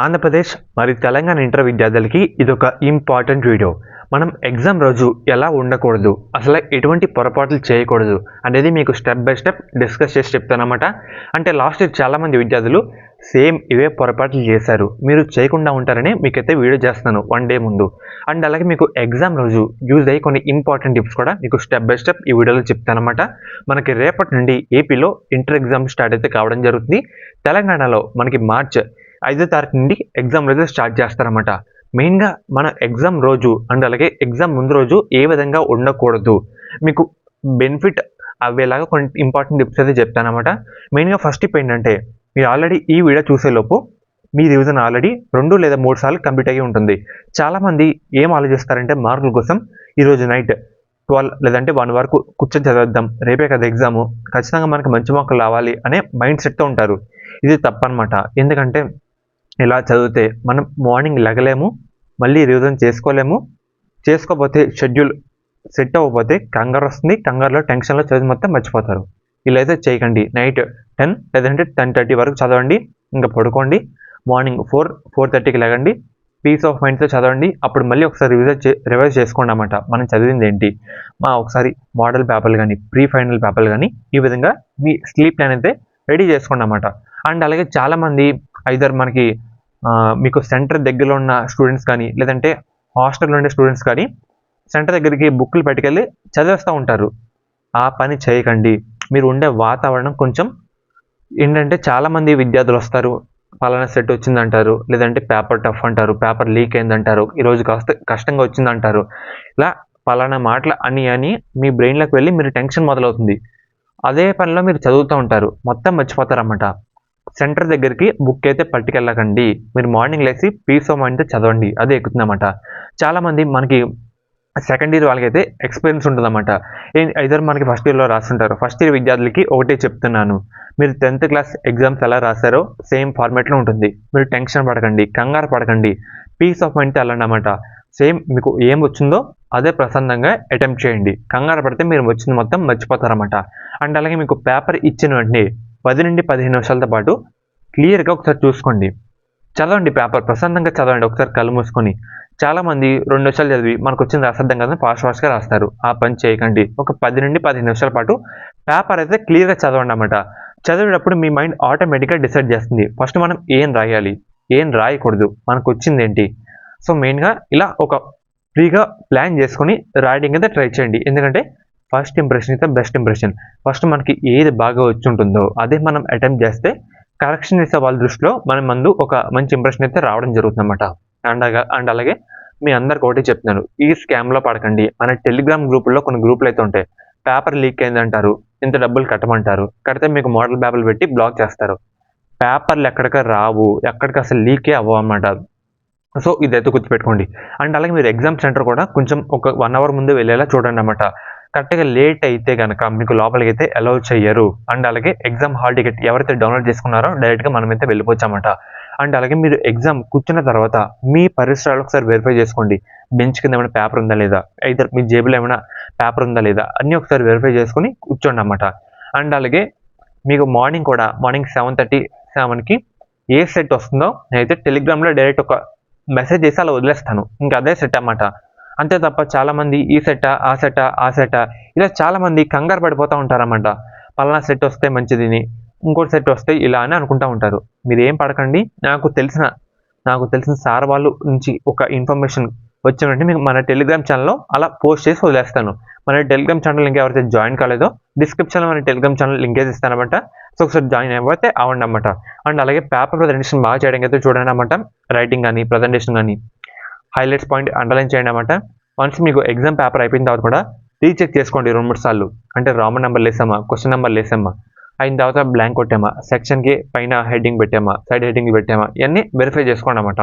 ఆంధ్రప్రదేశ్ మరియు తెలంగాణ ఇంటర్ విద్యార్థులకి ఇదొక ఇంపార్టెంట్ వీడియో. మనం ఎగ్జామ్ రోజు ఎలా ఉండకూడదు, అసలు ఎటువంటి పొరపాట్లు చేయకూడదు అనేది మీకు స్టెప్ బై స్టెప్ డిస్కస్ చేసి చెప్తానమాట. అంటే లాస్ట్ ఇయర్ చాలామంది విద్యార్థులు సేమ్ ఇవే పొరపాట్లు చేశారు. మీరు చేయకుండా ఉంటారని మీకైతే వీడియో చేస్తున్నాను 1 డే ముందు. అండ్ అలాగే మీకు ఎగ్జామ్ రోజు యూజ్ అయ్యి కొన్ని ఇంపార్టెంట్ టిప్స్ కూడా మీకు స్టెప్ బై స్టెప్ ఈ వీడియోలో చెప్తానమాట. మనకి రేపటి నుండి ఏపీలో ఇంటర్ ఎగ్జామ్ స్టార్ట్ అయితే కావడం జరుగుతుంది. తెలంగాణలో మనకి మార్చ్ 5వ తారీఖు నుండి ఎగ్జామ్ అయితే స్టార్ట్ చేస్తారన్నమాట. మెయిన్గా మన ఎగ్జామ్ రోజు అండ్ అలాగే ఎగ్జామ్ ముందు రోజు ఏ విధంగా ఉండకూడదు, మీకు బెనిఫిట్ అవ్వేలాగా కొన్ని ఇంపార్టెంట్ టిప్స్ అయితే చెప్తానమాట. మెయిన్గా ఫస్ట్ టిప్ ఏంటంటే, మీరు ఆల్రెడీ ఈ వీడియో చూసేలోపు మీ రివిజన్ ఆల్రెడీ 2 లేదా 3 సార్లు కంప్లీట్ అయ్యి ఉంటుంది. చాలామంది ఏం ఆలోచిస్తారంటే, మార్కుల కోసం ఈరోజు నైట్ 12 లేదంటే 1 వరకు కూర్చొని చదివేద్దాం, రేపే కదా ఎగ్జాము, ఖచ్చితంగా మనకి మంచి మార్కులు రావాలి అనే మైండ్ సెట్తో ఉంటారు. ఇది తప్పనమాట. ఎందుకంటే ఇలా చదివితే మనం మార్నింగ్ లెగలేము, మళ్ళీ రివిజన్ చేసుకోలేము, చేసుకోకపోతే షెడ్యూల్ సెట్ అవ్వకపోతే కంగారు వస్తుంది, కంగారులో టెన్షన్లో చదివి మొత్తం మర్చిపోతారు. ఇలా అయితే చేయకండి. నైట్ 10 లేదంటే 10:30 వరకు చదవండి, ఇంకా పడుకోండి. మార్నింగ్ 4:30కి లేగండి, పీస్ ఆఫ్ మైండ్తో చదవండి. అప్పుడు మళ్ళీ ఒకసారి రివైజ్ చేసుకోండి అన్నమాట. మనం చదివింది ఏంటి, ఒకసారి మోడల్ పేపర్లు కానీ ప్రీ ఫైనల్ పేపర్లు కానీ ఈ విధంగా మీ స్లీప్ ప్లాన్ అయితే రెడీ చేసుకోండి అన్నమాట. అండ్ అలాగే చాలామంది ఐదర్ మనకి మీకు సెంటర్ దగ్గరలో ఉన్న స్టూడెంట్స్ కానీ లేదంటే హాస్టల్లో ఉండే స్టూడెంట్స్ కానీ సెంటర్ దగ్గరికి బుక్లు పట్టుకెళ్ళి చదివేస్తూ ఉంటారు. ఆ పని చేయకండి. మీరు ఉండే వాతావరణం కొంచెం ఏంటంటే, చాలామంది విద్యార్థులు వస్తారు, పలానా సెట్ వచ్చిందంటారు, లేదంటే పేపర్ టఫ్ అంటారు, పేపర్ లీక్ అయిందంటారు, ఈరోజు కష్టంగా వచ్చిందంటారు. ఇలా పలానా మాటలు అని మీ బ్రెయిన్లోకి వెళ్ళి మీరు టెన్షన్ మొదలవుతుంది. అదే పనిలో మీరు చదువుతూ ఉంటారు, మొత్తం మర్చిపోతారన్నమాట. సెంటర్ దగ్గరికి బుక్ అయితే పట్టుకెళ్ళకండి. మీరు మార్నింగ్ లేచి పీస్ ఆఫ్ మైండ్తో చదవండి, అదే ఎక్కుతుందన్నమాట. చాలామంది మనకి సెకండ్ ఇయర్ వాళ్ళకైతే ఎక్స్పీరియన్స్ ఉంటుందన్నమాట. ఐదర్ మనకి ఫస్ట్ ఇయర్లో రాస్తుంటారు. ఫస్ట్ ఇయర్ విద్యార్థులకి ఒకటే చెప్తున్నాను, మీరు 10th క్లాస్ ఎగ్జామ్స్ ఎలా రాశారో సేమ్ ఫార్మాట్లో ఉంటుంది. మీరు టెన్షన్ పడకండి, కంగారు పడకండి, పీస్ ఆఫ్ మైండ్తో వెళ్ళండి అన్నమాట. సేమ్ మీకు ఏం వచ్చిందో అదే ప్రశాంతంగా అటెంప్ట్ చేయండి. కంగారు పడితే మీరు వచ్చింది మొత్తం మర్చిపోతారన్నమాట. అండ్ అలాగే మీకు పేపర్ ఇచ్చిన వెంటనే 10 నుండి 15 నిమిషాలతో పాటు క్లియర్గా ఒకసారి చూసుకోండి, చదవండి, పేపర్ ప్రశాంతంగా చదవండి ఒకసారి కళ్ళు మూసుకొని. చాలామంది 2 నిమిషాలు చదివి మనకు వచ్చింది రాసేద్దాం కదా ఫాస్ట్గా రాస్తారు. ఆ పని చేయకండి. ఒక 10 నుండి 15 నిమిషాల పాటు పేపర్ అయితే క్లియర్గా చదవండి అన్నమాట. చదివేటప్పుడు మీ మైండ్ ఆటోమేటిక్గా డిసైడ్ చేస్తుంది ఫస్ట్ మనం ఏం రాయాలి, ఏం రాయకూడదు, మనకు వచ్చింది ఏంటి. సో మెయిన్గా ఇలా ఒక ఫ్రీగా ప్లాన్ చేసుకొని రాయడానికి అయితే ట్రై చేయండి. ఎందుకంటే ఫస్ట్ ఇంప్రెషన్ అయితే బెస్ట్ ఇంప్రెషన్. ఫస్ట్ మనకి ఏది బాగా వచ్చి ఉంటుందో అదే మనం అటెంప్ట్ చేస్తే కరెక్షన్ చేసే వాళ్ళ దృష్టిలో మన ముందు ఒక మంచి ఇంప్రెషన్ అయితే రావడం జరుగుతుంది అన్నమాట. అండ్ అలాగే మీ అందరికి ఒకటి చెప్తున్నాను, ఈ స్కామ్లో పడకండి. మన టెలిగ్రామ్ గ్రూపుల్లో కొన్ని గ్రూపులు అయితే ఉంటాయి. పేపర్ లీక్ అయిందంటారు, ఇంత డబ్బులు కట్టమంటారు, కడితే మీకు మోడల్ పేపర్లు పెట్టి బ్లాక్ చేస్తారు. పేపర్లు ఎక్కడికి రావు, ఎక్కడికి అసలు లీకే అవ్వవు అన్నమాట. సో ఇదైతే గుర్తుపెట్టుకోండి. అండ్ అలాగే మీరు ఎగ్జామ్ సెంటర్ కూడా కొంచెం ఒక 1 అవర్ ముందు వెళ్ళేలా చూడండి అన్నమాట. కరెక్ట్గా లేట్ అయితే కనుక మీకు లోపలికి అయితే అలౌ చెయ్యరు. అండ్ అలాగే ఎగ్జామ్ హాల్ టికెట్ ఎవరైతే డౌన్లోడ్ చేసుకున్నారో డైరెక్ట్గా మనమైతే వెళ్ళిపోవచ్చన్నమాట. అండ్ అలాగే మీరు ఎగ్జామ్ కూర్చున్న తర్వాత మీ పరిసరాలు ఒకసారి వెరిఫై చేసుకోండి. బెంచ్ కింద ఏమైనా పేపర్ ఉందా లేదా, అయితే మీ జేబులో ఏమైనా పేపర్ ఉందా లేదా అన్నీ ఒకసారి వెరిఫై చేసుకొని కూర్చోండి అన్నమాట. అండ్ అలాగే మీకు మార్నింగ్ 7:37కి ఏ సెట్ వస్తుందో నేనైతే టెలిగ్రామ్లో డైరెక్ట్ ఒక మెసేజ్ చేసి అలా వదిలేస్తాను. ఇంకా అదే సెట్ అన్నమాట. అంతే తప్ప చాలామంది ఈ సెట్టా ఆ సెట్టా ఇలా చాలామంది కంగారు పడిపోతూ ఉంటారన్నమాట. పలానా సెట్ వస్తే మంచిదిని, ఇంకోటి సెట్ వస్తే ఇలా అని అనుకుంటూ ఉంటారు. మీరు ఏం పడకండి. నాకు తెలిసిన సార్ వాళ్ళు నుంచి ఒక ఇన్ఫర్మేషన్ వచ్చినట్టు మీకు మన టెలిగ్రామ్ ఛానల్లో అలా పోస్ట్ చేసి వదిలేస్తాను. మన టెలిగ్రామ్ ఛానల్ లింక్ ఎవరైతే జాయిన్ కాలేదో డిస్క్రిప్షన్లో మన టెలిగ్రామ్ ఛానల్ లింక్ అయితే ఇస్తానమాట. సో ఒకసారి జాయిన్ అయిపోతే అవ్వండి అన్నమాట. అండ్ అలాగే పేపర్ ప్రజెంటేషన్ బాగా చేయడానికి అయితే చూడండి అన్నమాట. రైటింగ్ కానీ ప్రజెంటేషన్ కానీ హైలైట్స్ పాయింట్ అండర్లైన్ చేయండి అన్నమాట. వన్స్ మీకు ఎగ్జామ్ పేపర్ అయిపోయిన తర్వాత కూడా రీచెక్ చేసుకోండి 2-3 సార్లు. అంటే రామన్ నెంబర్ లేసామా, క్వశ్చన్ నెంబర్ లేసామా, అయిన తర్వాత బ్లాంక్ కొట్టామా, సెక్షన్కి పైన హెడ్డింగ్ పెట్టామా, సైడ్ హెడ్డింగ్ పెట్టామా, ఇవన్నీ వెరిఫై చేసుకోండి అన్నమాట.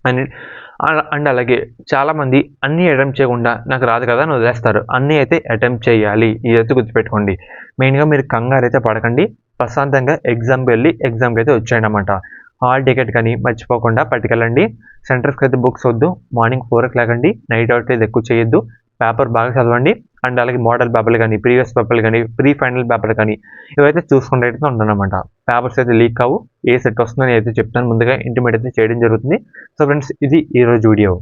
అండ్ అలాగే చాలామంది అన్నీ అటెంప్ట్ చేయకుండా నాకు రాదు కదా అని వదిలేస్తారు. అన్నీ అయితే అటెంప్ట్ చేయాలి, ఇదైతే గుర్తుపెట్టుకోండి. మెయిన్గా మీరు కంగారు అయితే పడకండి, ప్రశాంతంగా ఎగ్జామ్కి వెళ్ళి ఎగ్జామ్కి అయితే వచ్చేయండి అన్నమాట. హాల్ టికెట్ కానీ మర్చిపోకుండా పట్టుకెళ్ళండి. సెంటర్స్కి అయితే బుక్స్ వద్దు, మార్నింగ్ 4 లేకండి, నైట్ అవుట్ అయితే ఎక్కువ చేయొద్దు, పేపర్ బాగా చదవండి. అండ్ అలాగే మోడల్ పేపర్లు కానీ ప్రీవియస్ పేపర్లు కానీ ప్రీ ఫైనల్ పేపర్ కానీ ఇవైతే చూసుకుంటే అయితే ఉంటానన్నమాట. పేపర్స్ అయితే లీక్ కావు, ఏ సెట్ వస్తుందని అయితే చెప్తాను, ముందుగా ఇంటిమేట్ అయితే చేయడం జరుగుతుంది. సో ఫ్రెండ్స్, ఇది ఈరోజు వీడియో.